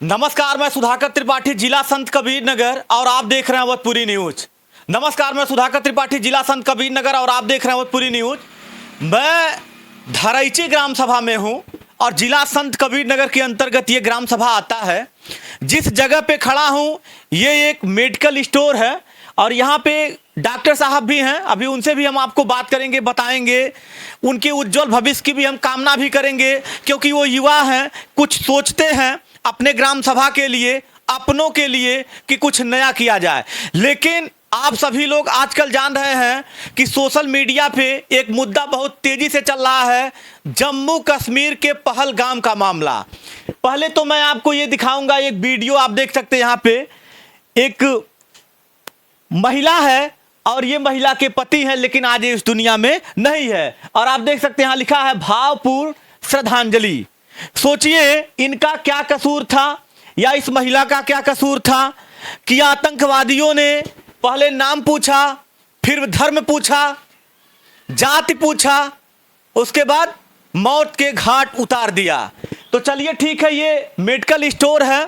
नमस्कार, मैं सुधाकर त्रिपाठी, जिला संत कबीर नगर, और आप देख रहे हैं अवधपुरी न्यूज। नमस्कार, मैं सुधाकर त्रिपाठी, जिला संत कबीर नगर, और आप देख रहे हैं अवधपुरी न्यूज। मैं धरैची ग्राम सभा में हूं और जिला संत कबीर नगर के अंतर्गत ये ग्राम सभा आता है। जिस जगह पे खड़ा हूं ये एक मेडिकल स्टोर है और यहाँ पे डॉक्टर साहब भी हैं। अभी उनसे भी हम आपको बात करेंगे, बताएंगे, उनके उज्जवल भविष्य की भी हम कामना भी करेंगे, क्योंकि वो युवा हैं, कुछ सोचते हैं अपने ग्राम सभा के लिए, अपनों के लिए कि कुछ नया किया जाए। लेकिन आप सभी लोग आजकल जान रहे हैं कि सोशल मीडिया पे एक मुद्दा बहुत तेजी से चल रहा है, जम्मू कश्मीर के पहलगाम का मामला। पहले तो मैं आपको ये दिखाऊंगा, एक वीडियो आप देख सकते हैं। यहाँ पे एक महिला है और ये महिला के पति हैं, लेकिन आज ये इस दुनिया में नहीं है। और आप देख सकते हैं यहाँ लिखा है भावपूर्ण श्रद्धांजलि। सोचिए इनका क्या कसूर था या इस महिला का क्या कसूर था कि आतंकवादियों ने पहले नाम पूछा, फिर धर्म पूछा, जाति पूछा, उसके बाद मौत के घाट उतार दिया। तो चलिए ठीक है, ये मेडिकल स्टोर है,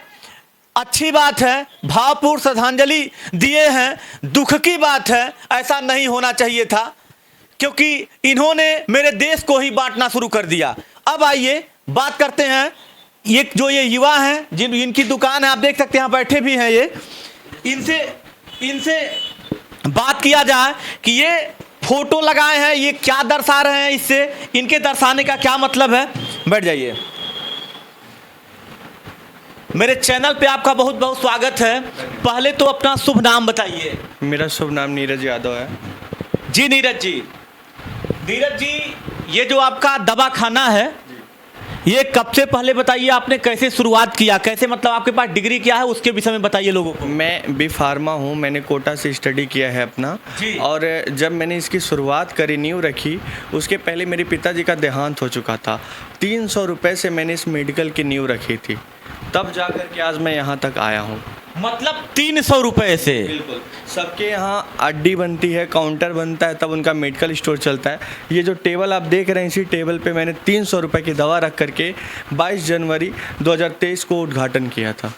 अच्छी बात है, भावपूर्ण श्रद्धांजलि दिए हैं। दुख की बात है, ऐसा नहीं होना चाहिए था, क्योंकि इन्होंने मेरे देश को ही बांटना शुरू कर दिया। अब आइए बात करते हैं, ये युवा हैं इनकी दुकान है, आप देख सकते हैं, यहाँ बैठे भी हैं ये। इनसे बात किया जाए कि ये फोटो लगाए हैं, ये क्या दर्शा रहे हैं, इससे इनके दर्शाने का क्या मतलब है। बैठ जाइए। मेरे चैनल पे आपका बहुत बहुत स्वागत है। पहले तो अपना शुभ नाम बताइए। मेरा शुभ नाम नीरज यादव है। जी नीरज जी, ये जो आपका दवा खाना है, ये कब से पहले बताइए, आपने कैसे शुरुआत किया, कैसे, मतलब आपके पास डिग्री क्या है उसके विषय में बताइए लोगों को। मैं बी फार्मा हूँ, मैंने कोटा से स्टडी किया है अपना। और जब मैंने इसकी शुरुआत करी, नींव रखी, उसके पहले मेरे पिताजी का देहांत हो चुका था। 300 रुपये से मैंने इस मेडिकल की नींव रखी थी, तब जाकर के आज मैं यहाँ तक आया हूँ। मतलब 300 रुपये से? बिल्कुल। सबके यहाँ अड्डी बनती है, काउंटर बनता है, तब उनका मेडिकल स्टोर चलता है। ये जो टेबल आप देख रहे हैं, इसी टेबल पे मैंने 300 रुपये की दवा रख करके 22 जनवरी 2023 को उद्घाटन किया था।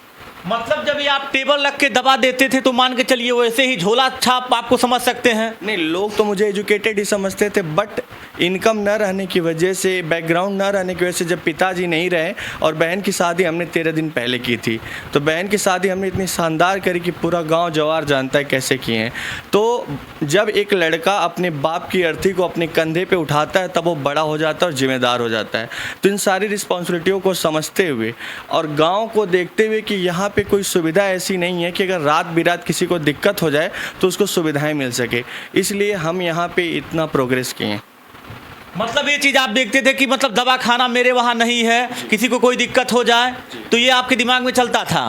मतलब जब ये आप टेबल रख के दवा देते थे तो मान के चलिए वैसे ही झोला छाप आपको समझ सकते हैं? नहीं, लोग तो मुझे एजुकेटेड ही समझते थे, बट इनकम न रहने की वजह से, बैकग्राउंड न रहने की वजह से, जब पिताजी नहीं रहे और बहन की शादी हमने 13 दिन पहले की थी, तो बहन की शादी हमने इतनी शानदार करी कि पूरा गांव जवार जानता है कैसे किए हैं। तो जब एक लड़का अपने बाप की अर्थी को अपने कंधे पे उठाता है, तब वो बड़ा हो जाता है और जिम्मेदार हो जाता है। तो इन सारी रिस्पॉन्सिबिलिटियों को समझते हुए और गाँव को देखते हुए कि यहाँ पे कोई सुविधा ऐसी नहीं है कि अगर रात बिरात किसी को दिक्कत हो जाए तो उसको सुविधाएं मिल सके, इसलिए हम यहाँ पे इतना प्रोग्रेस किए। मतलब ये चीज़ आप देखते थे कि मतलब दवा खाना मेरे वहाँ नहीं है, किसी को कोई दिक्कत हो जाए तो ये आपके दिमाग में चलता था।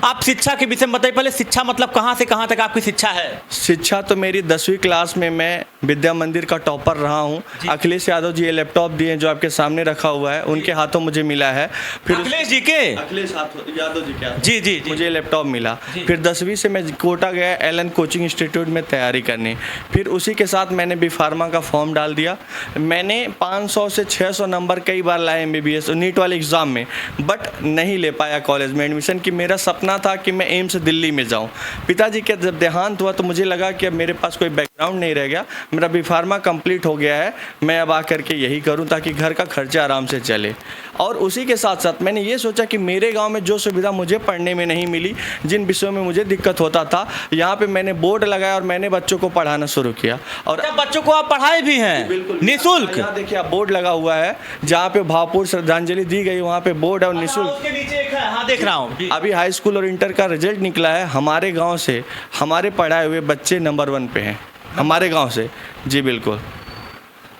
आप शिक्षा के विषय में बताइए पहले, शिक्षा मतलब कहाँ से कहाँ तक आपकी शिक्षा है? शिक्षा तो मेरी 10वीं क्लास में मैं विद्या मंदिर का टॉपर रहा हूँ। अखिलेश यादव जी ये लैपटॉप दिए जो आपके सामने रखा हुआ है, उनके हाथों मुझे मिला है। फिर अखिलेश जी के? अखिलेश यादव जी क्या? जी, मुझे लैपटॉप मिला। फिर 10वीं से मैं कोटा गया एलन कोचिंग इंस्टीट्यूट में तैयारी करने। फिर उसी के साथ मैंने बी फार्मा का फॉर्म डाल दिया। मैंने 500 से 600 नंबर कई बार लाए MBBS नीट वाले एग्ज़ाम में, बट नहीं ले पाया कॉलेज में एडमिशन। कि मेरा सपना था कि मैं एम्स दिल्ली में जाऊं। पिताजी के जब देहांत हुआ तो मुझे लगा कि अब मेरे पास कोई बैकग्राउंड नहीं रह गया, मेरा बी फार्मा कंप्लीट हो गया है, मैं अब आकर के यही करूं ताकि घर का खर्चा आराम से चले। और उसी के साथ साथ मैंने ये सोचा कि मेरे गाँव में जो सुविधा मुझे पढ़ने में नहीं मिली, जिन विषयों में मुझे दिक्कत होता था, यहाँ पर मैंने बोर्ड लगाया और मैंने बच्चों को पढ़ाना शुरू किया। और बच्चों को आप पढ़ाए भी हैं? बिल्कुल निःशुल्क। देखिए बोर्ड लगा हुआ है जहाँ पे भावपूर्ण श्रद्धांजलि दी गई, वहाँ पे बोर्ड है और निःशुल्क। उसके नीचे एक है, हाँ देख रहा हूँ। अभी हाई स्कूल और इंटर का रिजल्ट निकला है, हमारे गांव से हमारे पढ़ाए हुए बच्चे नंबर 1 पे हैं, हमारे गांव से। जी बिल्कुल।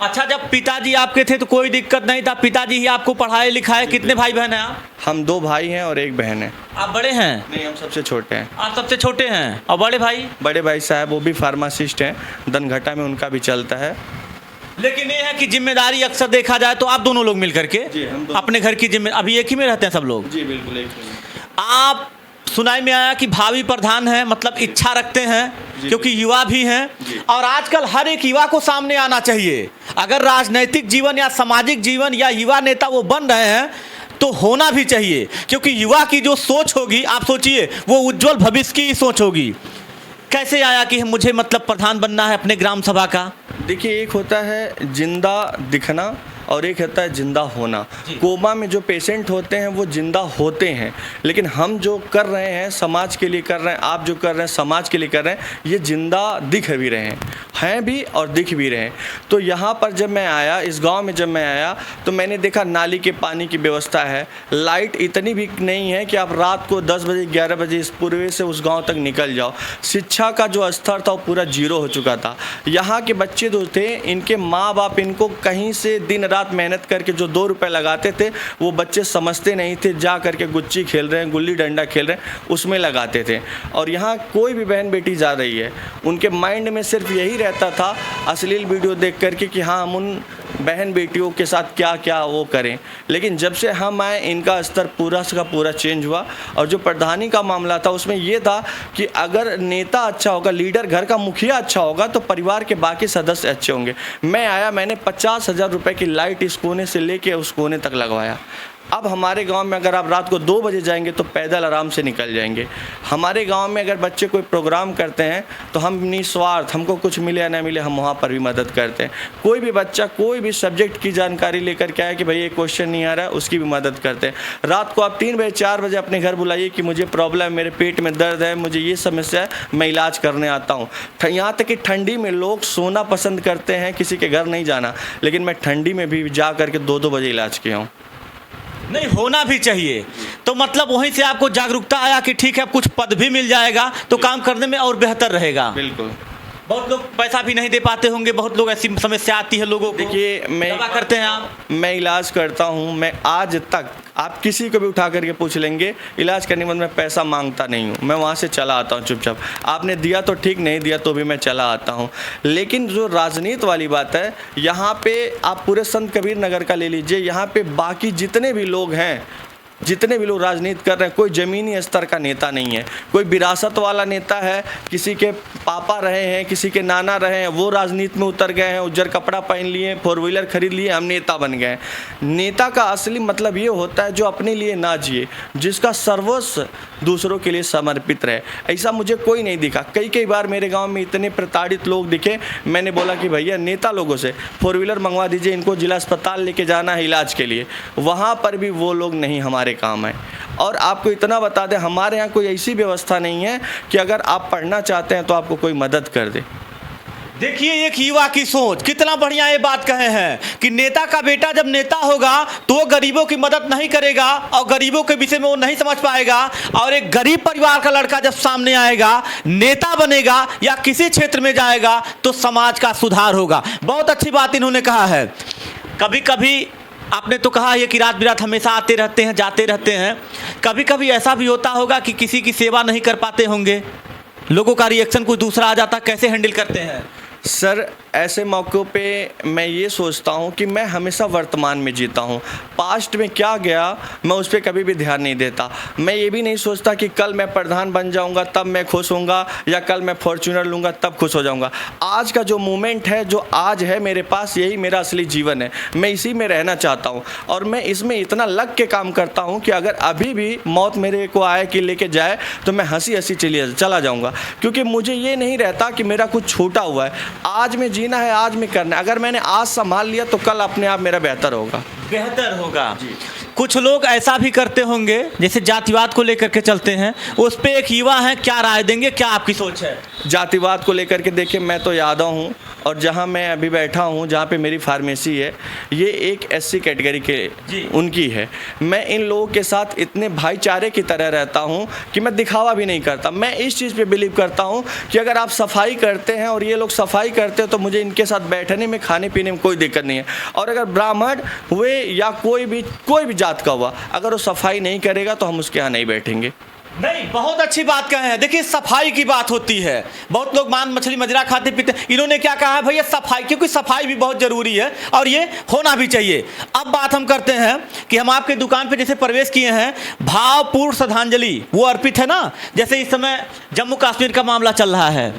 अच्छा, जब पिताजी आपके थे तो कोई दिक्कत नहीं था, पिताजी ही आपको पढ़ाए लिखाए? कितने भाई बहन हैं आप? हम 2 भाई हैं और 1 बहन है। आप बड़े हैं? नहीं, हम सबसे छोटे हैं। आप सबसे छोटे हैं। और बड़े भाई? बड़े भाई साहब वो भी फार्मासिस्ट हैं, दनघटा में उनका भी चलता है। लेकिन ये है कि जिम्मेदारी अक्सर देखा जाए तो आप दोनों लोग मिल करके अपने घर की अभी एक ही में रहते हैं सब लोग? जी बिल्कुल, एक ही। आप सुनाई में आया कि भावी प्रधान हैं, मतलब इच्छा रखते हैं, क्योंकि युवा भी हैं और आजकल हर एक युवा को सामने आना चाहिए। अगर राजनीतिक जीवन या सामाजिक जीवन या युवा नेता वो बन रहे हैं तो होना भी चाहिए, क्योंकि युवा की जो सोच होगी, आप सोचिए, वो उज्जवल भविष्य की सोच होगी। कैसे आया कि मुझे मतलब प्रधान बनना है अपने ग्राम सभा का? देखिए, एक होता है जिंदा दिखना और एक होता है जिंदा होना। कोमा में जो पेशेंट होते हैं वो जिंदा होते हैं, लेकिन हम जो कर रहे हैं समाज के लिए कर रहे हैं, आप जो कर रहे हैं समाज के लिए कर रहे हैं, ये जिंदा दिख भी रहे हैं भी और दिख भी रहे हैं। तो यहाँ पर जब मैं आया, इस गांव में जब मैं आया, तो मैंने देखा नाली के पानी की व्यवस्था है, लाइट इतनी भी नहीं है कि आप रात को 10 बजे 11 बजे इस पूर्वे से उस गांव तक निकल जाओ। शिक्षा का जो स्तर था वो पूरा जीरो हो चुका था। यहाँ के बच्चे जो थे, इनके माँ बाप इनको कहीं से दिन रात मेहनत करके जो 2 रुपए लगाते थे, वो बच्चे समझते नहीं थे, जा करके गुच्ची खेल रहे हैं, गुल्ली डंडा खेल रहे हैं, उसमें लगाते थे। और यहाँ कोई भी बहन बेटी जा रही है, उनके माइंड में सिर्फ यही रहता था अश्लील वीडियो देख करके कि हाँ, हम उन बहन बेटियों के साथ क्या क्या वो करें। लेकिन जब से हम आए, इनका स्तर पूरा का पूरा चेंज हुआ। और जो प्रधानी का मामला था, उसमें ये था कि अगर नेता अच्छा होगा, लीडर, घर का मुखिया अच्छा होगा, तो परिवार के बाकी सदस्य अच्छे होंगे। मैं आया, मैंने 50,000 रुपये की लाइट इस कोने से लेके उस कोने तक लगवाया। अब हमारे गांव में अगर आप रात को 2 बजे जाएंगे तो पैदल आराम से निकल जाएंगे। हमारे गांव में अगर बच्चे कोई प्रोग्राम करते हैं तो हम निस्वार्थ, हमको कुछ मिले या ना मिले, हम वहाँ पर भी मदद करते हैं। कोई भी बच्चा कोई भी सब्जेक्ट की जानकारी लेकर के आए कि भाई ये क्वेश्चन नहीं आ रहा है, उसकी भी मदद करते हैं। रात को आप 3 बजे 4 बजे अपने घर बुलाइए कि मुझे प्रॉब्लम है, मेरे पेट में दर्द है, मुझे ये समस्या है, मैं इलाज करने आता हूँ। यहाँ तक कि ठंडी में लोग सोना पसंद करते हैं, किसी के घर नहीं जाना, लेकिन मैं ठंडी में भी जा करके 2-2 बजे इलाज किया हूँ। नहीं, होना भी चाहिए। तो मतलब वहीं से आपको जागरूकता आया कि ठीक है, कुछ पद भी मिल जाएगा तो काम करने में और बेहतर रहेगा। बिल्कुल। बहुत लोग पैसा भी नहीं दे पाते होंगे, बहुत लोग ऐसी समस्या आती है लोगों को। देखिए, मैं दवा करते हैं आप? मैं इलाज करता हूँ। मैं आज तक आप किसी को भी उठा करके पूछ लेंगे, इलाज करने के बाद मैं पैसा मांगता नहीं हूँ। मैं वहाँ से चला आता हूँ चुपचाप। आपने दिया तो ठीक, नहीं दिया तो भी मैं चला आता हूँ। लेकिन जो राजनीति वाली बात है, यहाँ पे आप पूरे संत कबीर नगर का ले लीजिए, यहाँ पे बाकी जितने भी लोग हैं, जितने भी लोग राजनीति कर रहे हैं, कोई ज़मीनी स्तर का नेता नहीं है। कोई विरासत वाला नेता है, किसी के पापा रहे हैं, किसी के नाना रहे हैं, वो राजनीति में उतर गए हैं, उज्जर कपड़ा पहन लिए, 4 व्हीलर खरीद लिए, हम नेता बन गए। नेता का असली मतलब ये होता है जो अपने लिए ना जिए, जिसका सर्वस्व दूसरों के लिए समर्पित रहे। ऐसा मुझे कोई नहीं दिखा। कई बार मेरे गाँव में इतने प्रताड़ित लोग दिखे, मैंने बोला कि भैया नेता लोगों से 4 व्हीलर मंगवा दीजिए, इनको जिला अस्पताल लेके जाना है इलाज के लिए। वहाँ पर भी वो लोग नहीं हमारे काम है। और आपको इतना बता दें, हमारे यहाँ कोई ऐसी व्यवस्था नहीं है कि अगर आप पढ़ना चाहते हैं तो आपको कोई मदद कर दे। देखिए, एक युवा की सोच, कितना बढ़िया ये बात कहे हैं कि नेता का बेटा जब नेता होगा तो वो गरीबों की मदद नहीं करेगा और गरीबों के विषय में वो नहीं समझ पाएगा। और एक गरीब परिवार का लड़का जब सामने आएगा, नेता बनेगा या किसी क्षेत्र में जाएगा, तो समाज का सुधार होगा। बहुत अच्छी बात इन्होंने कहा है। कभी कभी आपने तो कहा है कि रात बिरात हमेशा आते रहते हैं, जाते रहते हैं। कभी कभी ऐसा भी होता होगा कि किसी की सेवा नहीं कर पाते होंगे, लोगों का रिएक्शन कुछ दूसरा आ जाता, कैसे हैंडल करते हैं? सर, ऐसे मौक़ों पे मैं ये सोचता हूँ कि मैं हमेशा वर्तमान में जीता हूँ। पास्ट में क्या गया मैं उस पर कभी भी ध्यान नहीं देता। मैं ये भी नहीं सोचता कि कल मैं प्रधान बन जाऊँगा तब मैं खुश होऊंगा, या कल मैं फॉर्च्यूनर लूँगा तब खुश हो जाऊँगा। आज का जो मोमेंट है, जो आज है मेरे पास, यही मेरा असली जीवन है। मैं इसी में रहना चाहता हूँ और मैं इसमें इतना लग के काम करता हूँ कि अगर अभी भी मौत मेरे को आए कि लेके जाए तो मैं हंसी हंसी चला जाऊँगा, क्योंकि मुझे ये नहीं रहता कि मेरा कुछ छूटा हुआ है। आज में जीना है, आज में करना है। अगर मैंने आज संभाल लिया तो कल अपने आप मेरा बेहतर होगा। कुछ लोग ऐसा भी करते होंगे, जैसे जातिवाद को लेकर के चलते हैं, उस पे एक युवा है, क्या राय देंगे, क्या आपकी सोच है? जातिवाद को लेकर के देखिए, मैं तो यादव हूँ और जहाँ मैं अभी बैठा हूँ, जहाँ पे मेरी फार्मेसी है, ये एक SC कैटेगरी के उनकी है। मैं इन लोगों के साथ इतने भाईचारे की तरह रहता हूँ कि मैं दिखावा भी नहीं करता। मैं इस चीज़ पे बिलीव करता हूँ कि अगर आप सफाई करते हैं और ये लोग सफाई करते हैं तो मुझे इनके साथ बैठने में, खाने पीने में कोई दिक्कत नहीं है। और अगर ब्राह्मण हुए या कोई भी जात का हुआ, अगर वो सफाई नहीं करेगा तो हम उसके यहाँ नहीं बैठेंगे। नहीं, बहुत अच्छी बात कहे हैं। देखिए, सफाई की बात होती है, बहुत लोग मांस मछली मजरा खाते पीते, इन्होंने क्या कहा है भैया, सफाई, क्योंकि सफाई भी बहुत जरूरी है और ये होना भी चाहिए। अब बात हम करते हैं कि हम आपके दुकान पे जैसे प्रवेश किए हैं, भावपूर्ण श्रद्धांजलि वो अर्पित है ना, जैसे इस समय जम्मू कश्मीर का मामला चल रहा है,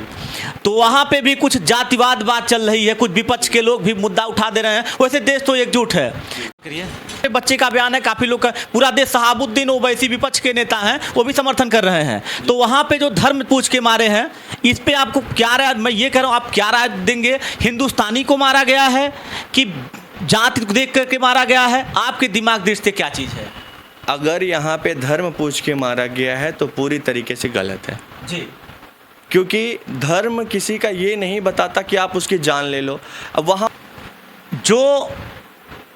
तो वहाँ पे भी कुछ जातिवाद बात चल रही है, कुछ विपक्ष के लोग भी मुद्दा उठा दे रहे हैं। वैसे देश तो एकजुट है। बच्चे का बयान है, काफ़ी लोग पूरा देश, शहाबुद्दीन ओवैसी विपक्ष के नेता हैं, वो भी समर्थन कर रहे हैं। तो वहाँ पे जो धर्म पूछ के मारे हैं, इस पे आपको क्या राय, मैं ये कह रहा हूँ, आप क्या राय देंगे? हिंदुस्तानी को मारा गया है कि जाति को देख करके मारा गया है? आपके दिमाग दृष्टि क्या चीज़ है? अगर यहाँ पे धर्म पूछ के मारा गया है तो पूरी तरीके से गलत है जी। क्योंकि धर्म किसी का ये नहीं बताता कि आप उसकी जान ले लो। अब वहाँ जो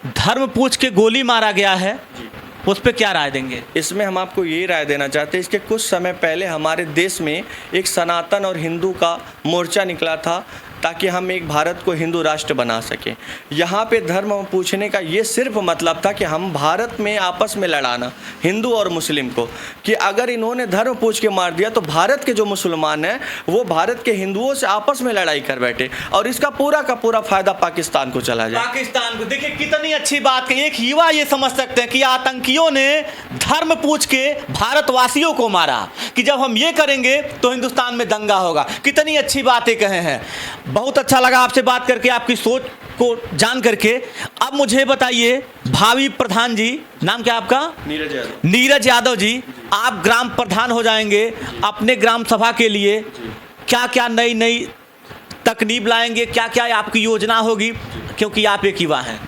धर्म पूछ के गोली मारा गया है, उस पर क्या राय देंगे? इसमें हम आपको ये राय देना चाहते हैं, इसके कुछ समय पहले हमारे देश में एक सनातन और हिंदू का मोर्चा निकला था ताकि हम एक भारत को हिंदू राष्ट्र बना सकें। यहाँ पे धर्म पूछने का ये सिर्फ मतलब था कि हम भारत में आपस में लड़ाना हिंदू और मुस्लिम को, कि अगर इन्होंने धर्म पूछ के मार दिया तो भारत के जो मुसलमान हैं वो भारत के हिंदुओं से आपस में लड़ाई कर बैठे और इसका पूरा का पूरा फायदा पाकिस्तान को चला जाए। पाकिस्तान को देखिए कितनी अच्छी बात है। एक युवा ये समझ सकते हैं कि आतंकियों ने धर्म पूछ के भारतवासियों को मारा, कि जब हम ये करेंगे तो हिंदुस्तान में दंगा होगा। कितनी अच्छी बातें कहे हैं। बहुत अच्छा लगा आपसे बात करके, आपकी सोच को जान करके। अब मुझे बताइए, भावी प्रधान जी, नाम क्या आपका? नीरज यादव। नीरज यादव जी, आप ग्राम प्रधान हो जाएंगे, अपने ग्राम सभा के लिए क्या क्या नई नई तकनीक लाएंगे, क्या क्या आपकी योजना होगी, क्योंकि आप एक युवा हैं?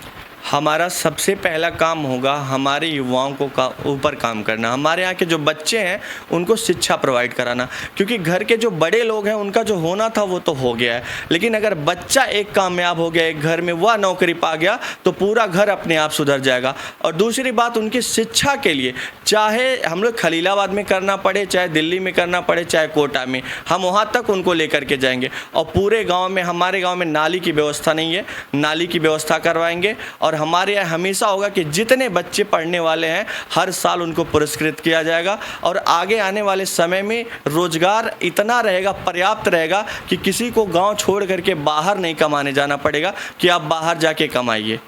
हमारा सबसे पहला काम होगा हमारे युवाओं को ऊपर काम करना। हमारे यहाँ के जो बच्चे हैं उनको शिक्षा प्रोवाइड कराना, क्योंकि घर के जो बड़े लोग हैं उनका जो होना था वो तो हो गया है, लेकिन अगर बच्चा एक कामयाब हो गया एक घर में, वह नौकरी पा गया तो पूरा घर अपने आप सुधर जाएगा। और दूसरी बात, उनकी शिक्षा के लिए चाहे हम लोग खलीलाबाद में करना पड़े, चाहे दिल्ली में करना पड़े, चाहे कोटा में, हम वहाँ तक उनको लेकर के जाएंगे। और पूरे गाँव में, हमारे गाँव में नाली की व्यवस्था नहीं है, नाली की व्यवस्था करवाएंगे। और हमारे यहाँ हमेशा होगा कि जितने बच्चे पढ़ने वाले हैं हर साल उनको पुरस्कृत किया जाएगा। और आगे आने वाले समय में रोजगार इतना रहेगा, पर्याप्त रहेगा कि किसी को गांव छोड़ करके बाहर नहीं कमाने जाना पड़ेगा कि आप बाहर जाके कमाइए।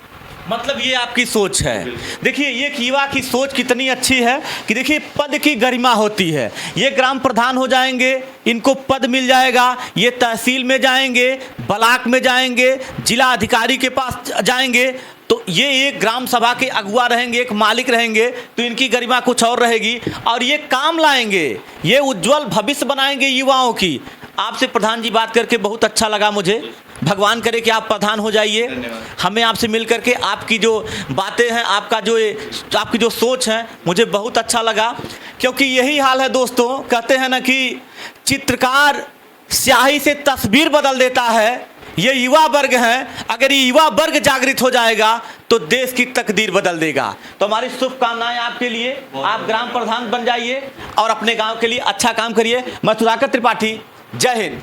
मतलब ये आपकी सोच है। देखिए ये युवा की सोच कितनी अच्छी है कि देखिए पद की गरिमा होती है। ये ग्राम प्रधान हो जाएंगे, इनको पद मिल जाएगा, ये तहसील में जाएंगे, ब्लॉक में जाएंगे, जिला अधिकारी के पास जाएंगे, तो ये एक ग्राम सभा के अगुआ रहेंगे, एक मालिक रहेंगे, तो इनकी गरिमा कुछ और रहेगी। और ये काम लाएंगे, ये उज्जवल भविष्य बनाएंगे युवाओं की। आपसे प्रधान जी बात करके बहुत अच्छा लगा मुझे। भगवान करे कि आप प्रधान हो जाइए। हमें आपसे मिल करके आपकी जो बातें हैं, आपकी जो सोच है, मुझे बहुत अच्छा लगा। क्योंकि यही हाल है दोस्तों, कहते हैं ना कि चित्रकार स्याही से तस्वीर बदल देता है, ये युवा वर्ग है। अगर ये युवा वर्ग जागृत हो जाएगा तो देश की तकदीर बदल देगा। तो हमारी शुभकामनाएं आपके लिए, आप ग्राम प्रधान बन जाइए और अपने गांव के लिए अच्छा काम करिए। मैं सुधाकर त्रिपाठी, जय हिंद।